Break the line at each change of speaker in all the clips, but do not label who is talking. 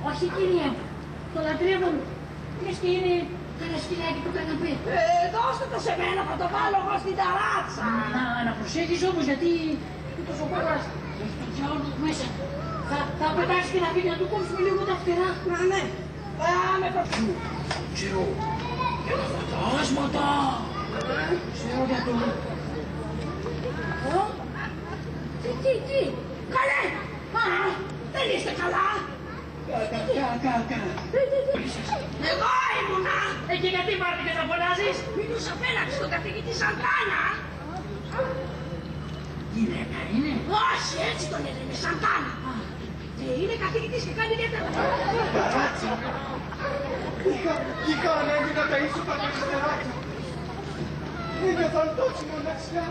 Όχι κυρία μου, το λατρεύω μου. Λες και είναι κανένα σκυλάκι του καναπέ.
Δώστε το σε μένα, θα το βάλω εγώ στην ταράτσα.
Να προσέχεις όμως γιατί είναι τόσο κόκκας. Έχει το διάολο μέσα. Θα πετάξει και να φύγει να του κόψουμε λίγο τα φτερά.
Ναι. Πάμε προς...
Ξέρω, για τα φαντάσματα. Ξέρω για το... Τι,
Καλέ! Δεν είστε καλά! Εγώ ήμουνα!
Και γιατί πάρτε και τα φωνάζεις?
Μην τους απέλαξε τον καθηγητή Σαντάνα!
Γυναίκα είναι?
Όχι, έτσι τον έλεγε Σαντάνα! Είναι καθηγητής και κάνει ιδιαίτερα.
Ταράτσα! Είχα ανέβει να ταΐσω τα περιστεράκια. Ένιωθαν τόση μοναξιά.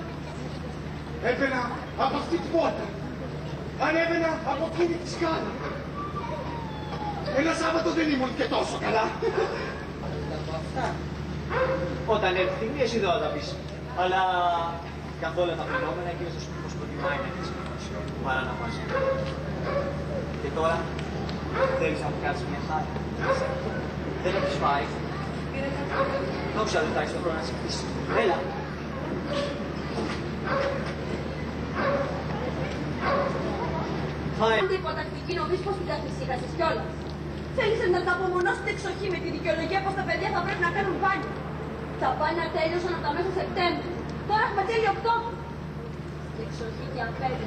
Έμπαινα από αυτή την πόρτα. Ανέβαινα από εκείνη τη σκάλα. Ένα Σάββατο δεν ήμουν και τόσο καλά.
Όταν έρθει η στιγμή, εσύ δεν θα τα πεις. Αλλά καθόλου τα φαινόμενα και ίσως πως προτιμάει να έχεις παρά να πας. Και τώρα θέλεις να μου κάνεις μια χάρη. Δεν έχεις φάει. Δόξα δεν θα έχεις το χρόνο να συγκρίσεις. Έλα. Φάει.
Αν υποτακτική νομίζεις πως την καθησύχασες κιόλας. Θέλησες να τα απομονώσετε εξοχή με τη δικαιολογία πως τα παιδιά θα πρέπει να κάνουν μπάνιο. Τα μπάνια τέλειωσαν από τα μέσα Σεπτέμβρη. Τώρα έχουμε τέλειο Οκτώβρη. Εξοχή και απέντε.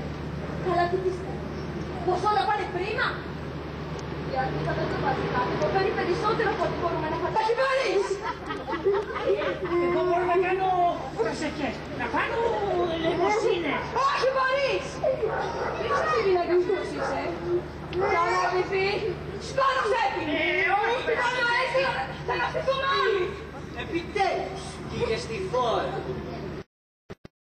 Καλά τι πιστεύεις. Πως όλα πάνε πρίμα. Γιατί θα δεν το βάζει κάτι. Υποφέρει περισσότερο από ό,τι μπορούμε να φαντάσουμε.
Εγώ μπορώ να κάνω προσευχές, να κάνω λαιμοσύνες.
Όχι μπορείς. Είσαι εσύ γυναίκας τους είσαι. Κάνω αδυφή. Σκότωσε την.
Όχι.
Κάνω έτσι. Θα ναυτιστούμε όλοι.
Επιτέλους, πήγε στη φόρα.